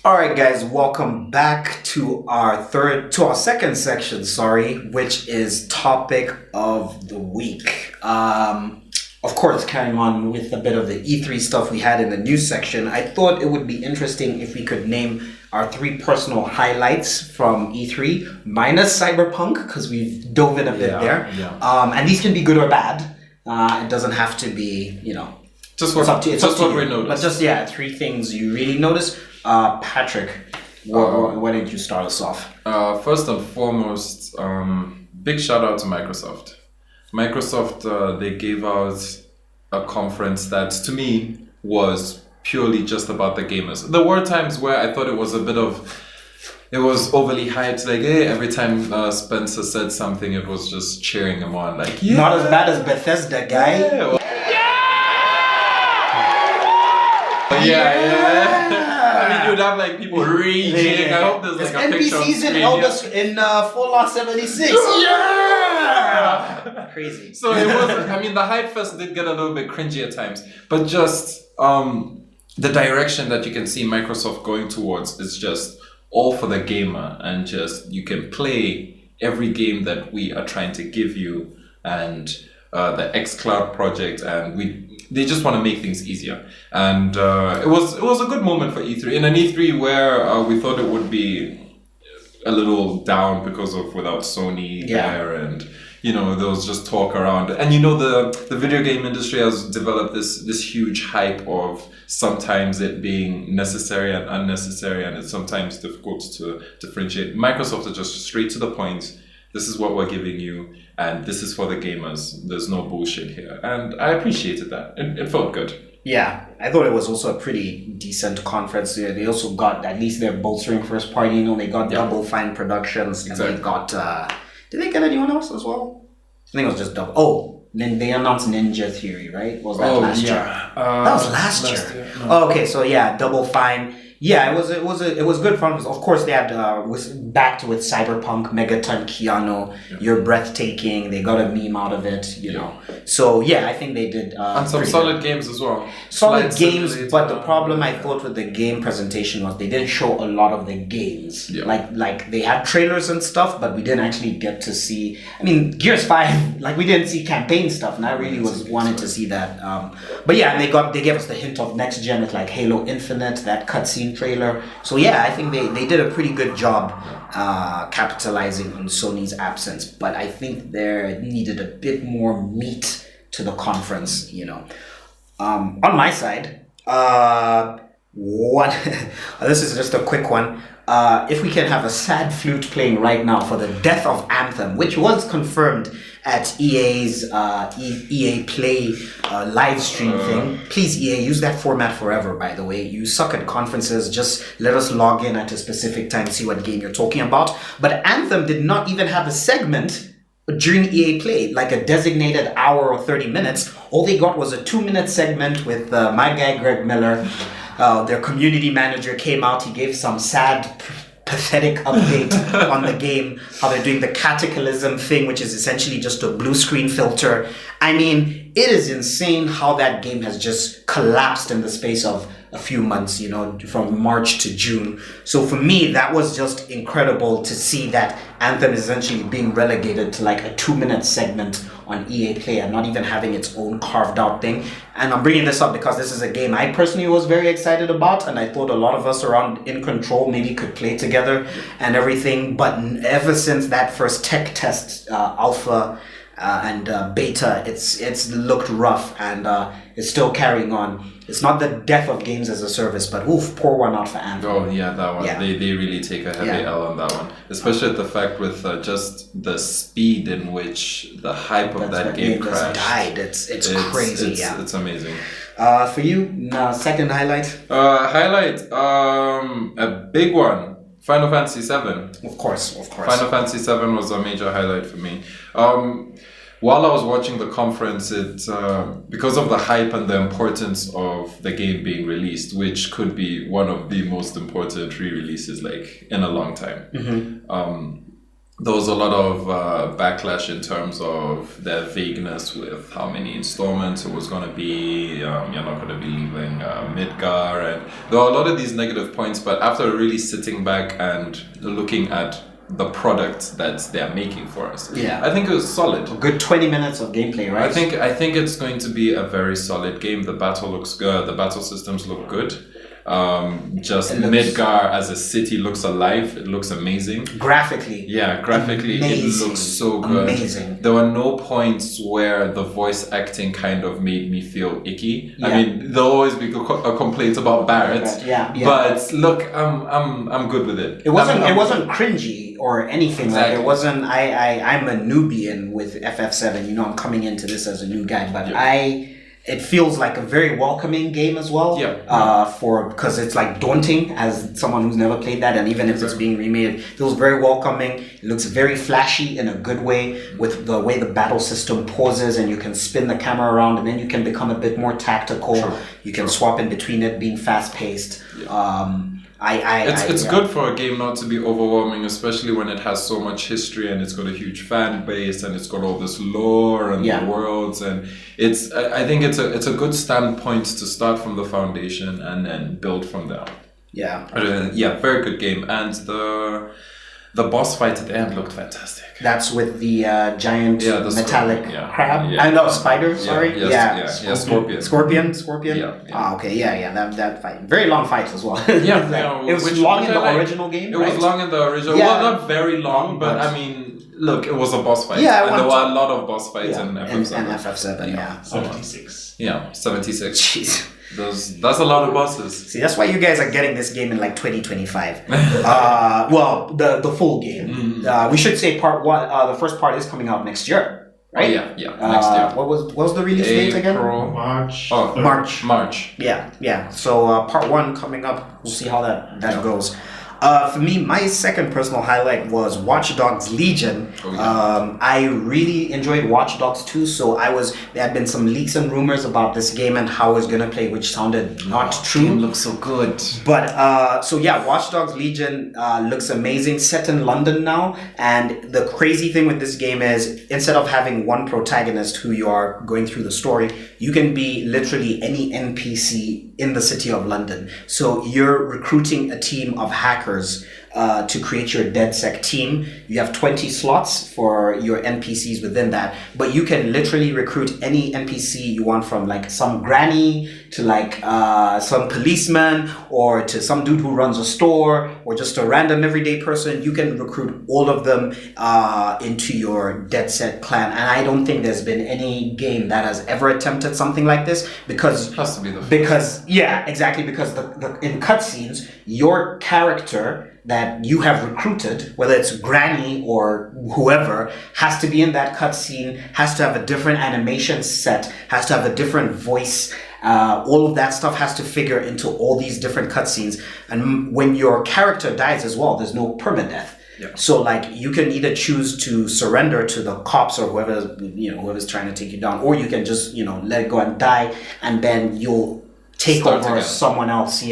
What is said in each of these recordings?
All right, guys, welcome back to our second section, which is topic of the week. Of course, carrying on with a bit of the E3 stuff we had in the news section, I thought it would be interesting if we could name our three personal highlights from E3, minus Cyberpunk, because we've dove in a bit there. Yeah. And these can be good or bad. It doesn't have to be, just what we noticed. But just, three things you really notice. Patrick, why didn't you start us off? First and foremost, big shout out to Microsoft. Microsoft, they gave out a conference that to me was purely just about the gamers. There were times where I thought it was overly hyped, like, hey, every time Spencer said something, it was just cheering him on, like, yeah. Not as bad as Bethesda, guy. Yeah. I mean, you'd have like people raging. I hope there's like a picture of NPCs in Fallout 76. Yeah! Crazy. So it was, I mean, the hype fest did get a little bit cringy at times, but just the direction that you can see Microsoft going towards is just all for the gamer, and just you can play every game that we are trying to give you, and the xCloud project, and they just want to make things easier. And it was a good moment for E3, in an E3 where we thought it would be a little down because of without Sony there, and there was just talk around. And the video game industry has developed this huge hype of sometimes it being necessary and unnecessary, and it's sometimes difficult to differentiate. Microsoft is just straight to the point. This is what we're giving you, and this is for the gamers. There's no bullshit here. And I appreciated that. It felt good. Yeah, I thought it was also a pretty decent conference. They also got, at least they're bolstering first party. They got Double Fine Productions. And they got, did they get anyone else as well? I think it was just Double. Oh, then they announced Ninja Theory, right? Was that last year? That was last year. No. Oh, okay, so Double Fine. Yeah, it was good fun. Of course, they had was backed with Cyberpunk, Megaton, Keanu. You're breathtaking. They got a meme out of it, So I think they did. And some solid games as well. Solid games, but the problem I thought with the game presentation was they didn't show a lot of the games. Yeah. Like they had trailers and stuff, but we didn't actually get to see. I mean, Gears 5, we didn't see campaign stuff, and I really wanted to see that. But and they gave us the hint of next gen with like Halo Infinite, that cutscene trailer. So I think they did a pretty good job capitalizing on Sony's absence, but I think there needed a bit more meat to the conference. On my side, what this is just a quick one. If we can have a sad flute playing right now for the death of Anthem, which was confirmed at EA's EA Play live stream thing. Please, EA, use that format forever, by the way. You suck at conferences. Just let us log in at a specific time, see what game you're talking about. But Anthem did not even have a segment during EA Play, like a designated hour or 30 minutes. All they got was a 2-minute segment with my guy, Greg Miller. Their community manager came out. He gave some sad, pathetic update on the game, how they're doing the Cataclysm thing, which is essentially just a blue screen filter. I mean, it is insane how that game has just collapsed in the space of a few months, from March to June. So for me, that was just incredible to see that Anthem is essentially being relegated to like a 2-minute segment on EA Play and not even having its own carved out thing. And I'm bringing this up because this is a game I personally was very excited about, and I thought a lot of us around InCntrl maybe could play together and everything. But ever since that first tech test, alpha and beta, it's looked rough, and it's still carrying on. It's not the death of games as a service, but pour one out for Anthem. Oh yeah, that one. Yeah. They really take a heavy L on that one, especially the fact with just the speed in which the hype of that game crashed. Died. It's crazy. It's amazing. For you, second highlight. A big one. Final Fantasy VII. Of course. Final Fantasy VII was a major highlight for me. While I was watching the conference, because of the hype and the importance of the game being released, which could be one of the most important re-releases in a long time. Mm-hmm. there was a lot of backlash in terms of their vagueness with how many installments it was going to be. You're not going to be leaving Midgar, and there are a lot of these negative points. But after really sitting back and looking at the product that they're making for us, I think it was solid. A good 20 minutes of gameplay, right? I think it's going to be a very solid game. The battle looks good. The battle systems look good. Just Midgar as a city looks alive. It looks amazing. Graphically. Yeah, graphically amazing. It looks so good. Amazing. There were no points where the voice acting kind of made me feel icky. I mean, there'll always be a complaint about Barrett. But look, I'm good with it. It wasn't cringy or anything. Exactly. Like it wasn't. I'm a newbie with FF7. You know, I'm coming into this as a new guy, but it feels like a very welcoming game as well. Because it's like daunting as someone who's never played that, and even if it's being remade, it feels very welcoming. It looks very flashy in a good way with the way the battle system pauses, and you can spin the camera around, and then you can become a bit more tactical. You can swap in between it being fast paced. It's good for a game not to be overwhelming, especially when it has so much history and it's got a huge fan base and it's got all this lore and the worlds, and I think it's a good standpoint to start from the foundation and then build from there. Very good game, and the boss fight at the end looked fantastic. That's with the giant the metallic crab. Spider. Sorry. Scorpion. Scorpion. That fight. Very long fight as well. It was long in the original game. It was long in the original. Well, not very long, but I mean, look, it was a boss fight. And there were a lot of boss fights in FF7. And FF7. 76. 76. Jeez. That's a lot of bosses. See, that's why you guys are getting this game in like 2025. The full game. We should say part one. The first part is coming out next year, right? Next year. What was the release date again? March. March. Yeah. So part one coming up. We'll see how that goes. For me, my second personal highlight was Watch Dogs Legion. I really enjoyed Watch Dogs 2, so there had been some leaks and rumors about this game and how it's gonna play, which sounded not true. It looks so good. But Watch Dogs Legion looks amazing, set in London now, and the crazy thing with this game is instead of having one protagonist who you are going through the story, you can be literally any NPC in the city of London. So you're recruiting a team of hackers to create your DedSec team. You have 20 slots for your NPCs within that, but you can literally recruit any NPC you want, from like some granny to like some policeman or to some dude who runs a store or just a random everyday person. You can recruit all of them into your DedSec clan, and I don't think there's been any game that has ever attempted something like this, because it has to be the because in cutscenes your character that you have recruited, whether it's Granny or whoever, has to be in that cutscene, has to have a different animation set, has to have a different voice. All of that stuff has to figure into all these different cutscenes. And when your character dies as well, there's no permadeath. So like you can either choose to surrender to the cops or whoever's trying to take you down, or you can just let it go and die, and then you'll take over someone else.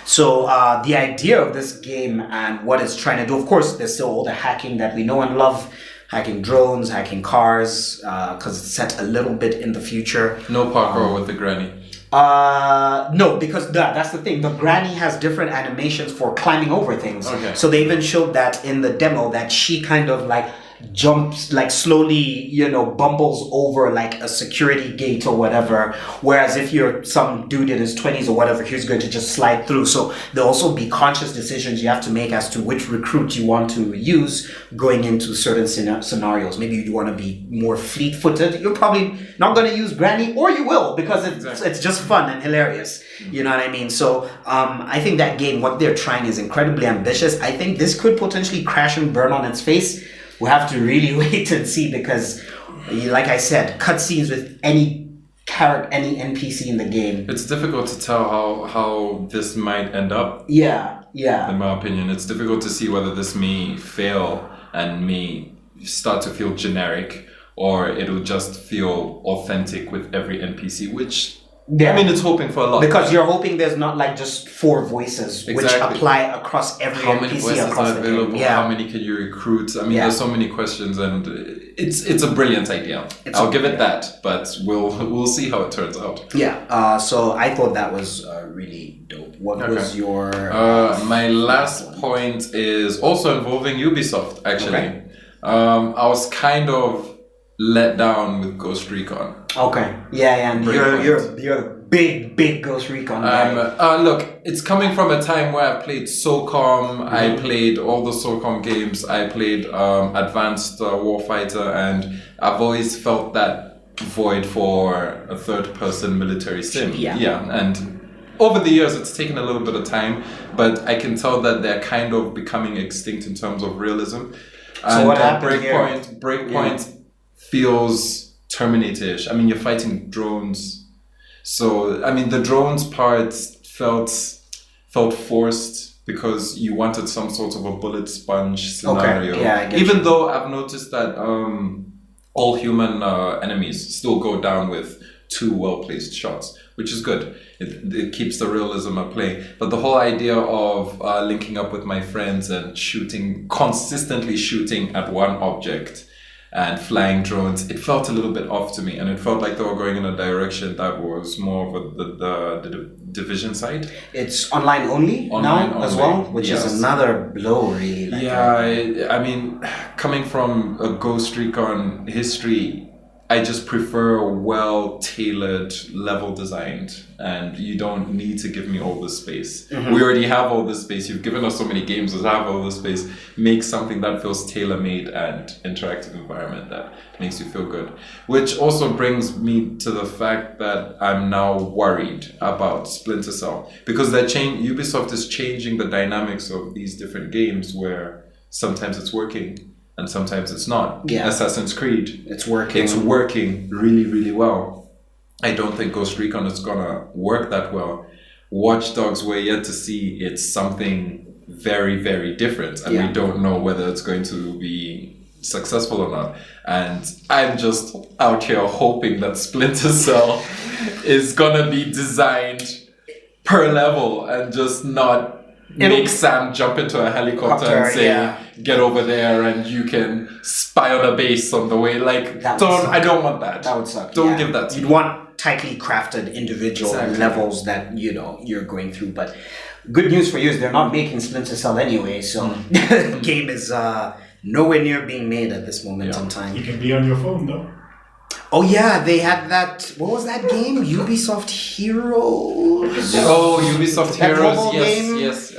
So the idea of this game and what it's trying to do, of course, there's still all the hacking that we know and love, hacking drones, hacking cars, because it's set a little bit in the future. No parkour with the granny. No, because that's the thing. The granny has different animations for climbing over things. So they even showed that in the demo, that she kind of like jumps, like slowly, bumbles over like a security gate or whatever. Whereas if you're some dude in his 20s or whatever, he's going to just slide through. So there'll also be conscious decisions you have to make as to which recruit you want to use going into certain scenarios. Maybe you want to be more fleet-footed. You're probably not going to use Granny, or you will, because it's just fun and hilarious. You know what I mean? So I think that game, what they're trying is incredibly ambitious. I think this could potentially crash and burn on its face. We have to really wait and see, because, like I said, cutscenes with any character, any NPC in the game. It's difficult to tell how this might end up. Yeah. In my opinion, it's difficult to see whether this may fail and may start to feel generic, or it'll just feel authentic with every NPC, which Yeah. I mean, it's hoping for a lot. Because you're hoping there's not like just 4 voices which Exactly. apply across every How many NPC voices across are the available? game. Yeah. How many can you recruit? I mean, Yeah. there's so many questions, and it's a brilliant idea. I'll give it that, but we'll see how it turns out. Yeah. So I thought that was really dope. What was your? My last point is also involving Ubisoft. Actually, I was kind of let down with Ghost Recon. Okay. Yeah. And you're a big Ghost Recon guy. Look, it's coming from a time where I played SOCOM. I played all the SOCOM games. I played Advanced Warfighter, and I've always felt that void for a third-person military sim. Yeah, and over the years, it's taken a little bit of time, but I can tell that they're kind of becoming extinct in terms of realism. So what happened Breakpoint feels Terminator-ish. I mean, you're fighting drones. So, I mean, the drones part felt forced because you wanted some sort of a bullet sponge scenario. Okay. Yeah, I get Even though I've noticed that all human enemies still go down with 2 well-placed shots, which is good. It keeps the realism at play. But the whole idea of linking up with my friends and consistently shooting at one object and flying drones, it felt a little bit off to me, and it felt like they were going in a direction that was more of the Division side. It's online only as well, which is another blow, really. I mean, coming from a Ghost Recon history, I just prefer a well-tailored, level-designed, and you don't need to give me all this space. We already have all this space. You've given us so many games that have all this space. Make something that feels tailor-made and interactive environment that makes you feel good. Which also brings me to the fact that I'm now worried about Splinter Cell, because Ubisoft is changing the dynamics of these different games where sometimes it's working and sometimes it's not. Yeah. Assassin's Creed. It's working. It's working really, really well. I don't think Ghost Recon is gonna work that well. Watch Dogs, we're yet to see it's something very, very different, and we don't know whether it's going to be successful or not. And I'm just out here hoping that Splinter Cell is gonna be designed per level and just not make Sam jump into a helicopter and say, get over there and you can spy on a base on the way. Like, I don't want that. That would suck. Don't give that to me. You'd want tightly crafted individual levels that, you're going through. But good news for you is they're not making Splinter Cell anyway, so the game is nowhere near being made at this moment in time. You can be on your phone, though. Oh yeah, they had that. What was that game? Ubisoft Heroes. Oh, Ubisoft That Heroes. mobile game? Yes.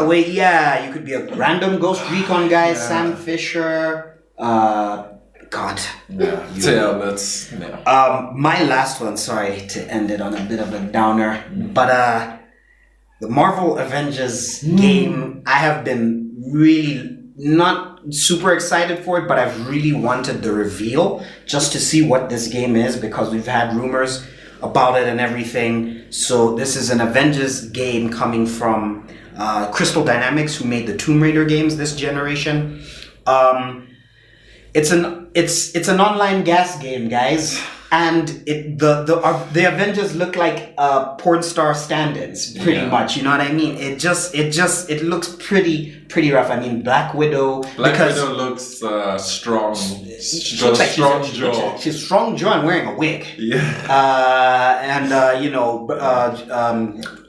Wait, yeah, you could be a random Ghost Recon guy, Sam Fisher. God. My last one. Sorry to end it on a bit of a downer, but the Marvel Avengers game. I have been really not super excited for it, but I've really wanted the reveal just to see what this game is, because we've had rumors about it and everything. So this is an Avengers game coming from Crystal Dynamics, who made the Tomb Raider games this generation. It's an online gas game, guys. And the Avengers look like porn star stand-ins, pretty much. You know what I mean? It looks pretty rough. I mean, Black Widow looks strong. She's strong jaw and wearing a wig. Yeah.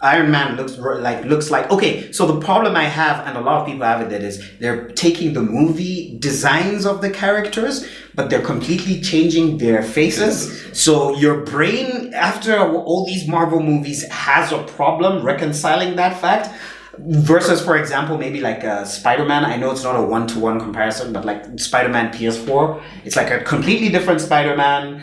Iron Man looks like okay. So the problem I have, and a lot of people have it, is they're taking the movie designs of the characters, but they're completely changing their faces. So your brain, after all these Marvel movies, has a problem reconciling that fact. Versus, for example, maybe like Spider-Man. I know it's not a one-to-one comparison, but like Spider-Man PS4, it's like a completely different Spider-Man.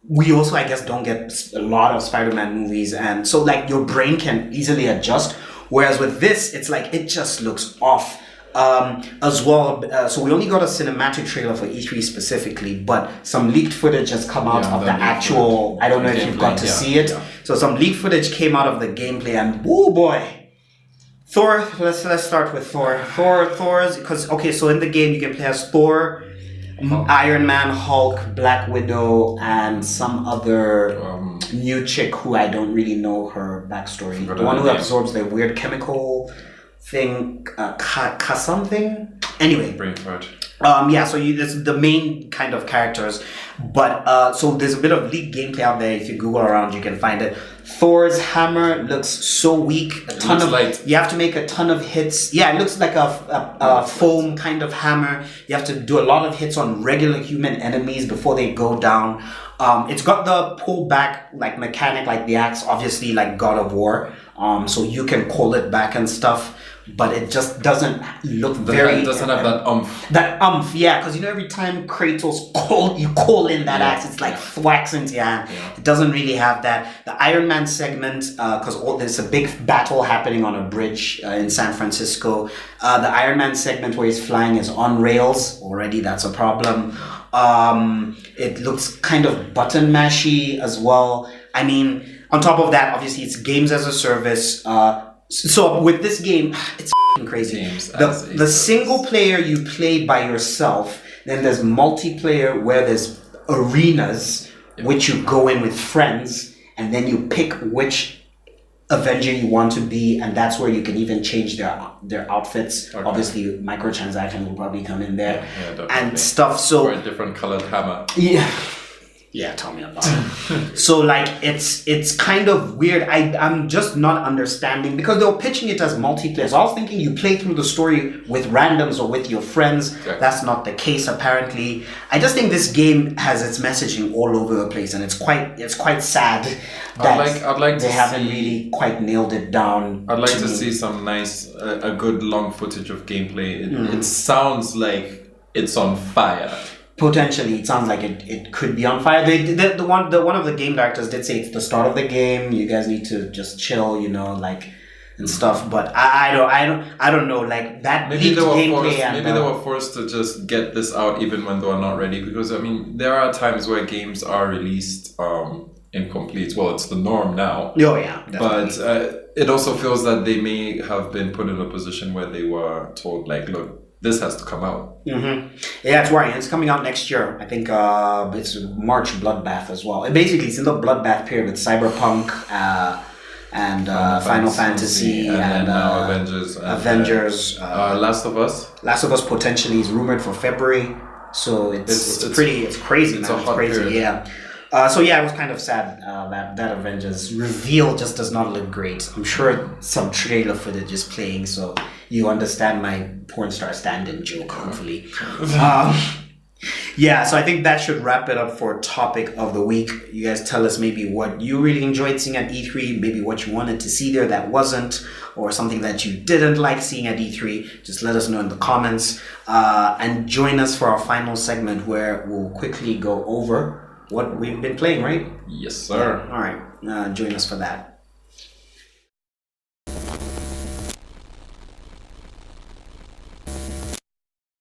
We also, I guess, don't get a lot of Spider-Man movies, and so like your brain can easily adjust. Whereas with this, it's like it just looks off. As well, so we only got a cinematic trailer for E3 specifically, but some leaked footage has come out of the actual. I don't know if you've got to see it. Yeah. So some leaked footage came out of the gameplay, and oh boy, Thor. Let's start with Thor. Thor's because so in the game you can play as Thor, Iron Man, Hulk, Black Widow, and some other new chick who I don't really know her backstory. The one who absorbs the weird chemical thing, something. Anyway. Brain fart. Yeah, so this is the main kind of characters, but so there's a bit of leaked gameplay out there. If you Google around, you can find it. Thor's hammer looks so weak. You have to make a ton of hits. Yeah, it looks like a foam kind of hammer. You have to do a lot of hits on regular human enemies before they go down. It's got the pull back like mechanic, like the axe, obviously like God of War. So you can call it back and stuff. But it just doesn't look It doesn't have that umph. That umph, yeah, because you know every time Kratos call in that axe, it's like thwacks into your hand. Yeah. It doesn't really have that. The Iron Man segment, because there's a big battle happening on a bridge in San Francisco. The Iron Man segment where he's flying is on rails already. That's a problem. It looks kind of button mashy as well. I mean, on top of that, obviously it's games as a service. So with this game, it's crazy. The single player you play by yourself, then there's multiplayer where there's arenas which you go in with friends, and then you pick which Avenger you want to be, and that's where you can even change their outfits. Okay. Obviously, microtransactions will probably come in there and stuff. So or a different colored hammer. Yeah, tell me about it. So like it's kind of weird. I'm just not understanding because they were pitching it as multiplayer. So I was thinking you play through the story with randoms or with your friends. Okay. That's not the case apparently. I just think this game has its messaging all over the place, and it's quite sad that I'd like they haven't really quite nailed it down. I'd like to see some nice, a good long footage of gameplay. It sounds like it's on fire. Potentially, it sounds like it could be on fire. One of the game directors did say it's the start of the game. You guys need to just chill, and stuff. But I don't know. Like that. Maybe they were forced to just get this out even when they were not ready. Because I mean, there are times where games are released incomplete. Well, it's the norm now. Oh yeah, definitely. But it also feels that they may have been put in a position where they were told, like, look, this has to come out. Mm-hmm. Yeah, it's right. It's coming out next year. I think it's March Bloodbath as well. Basically, it's in the Bloodbath period with Cyberpunk and Final Fantasy and now Avengers. Last of Us. Last of Us potentially is rumored for February. So it's crazy. It's crazy. Period. Yeah. So yeah, it was kind of sad that Avengers reveal just does not look great. I'm sure some trailer footage is playing, so you understand my porn star stand-in joke, hopefully. Yeah, so I think that should wrap it up for topic of the week. You guys tell us maybe what you really enjoyed seeing at E3, maybe what you wanted to see there that wasn't, or something that you didn't like seeing at E3. Just let us know in the comments. And join us for our final segment where we'll quickly go over what we've been playing, right? Yes, sir. All right. Join us for that.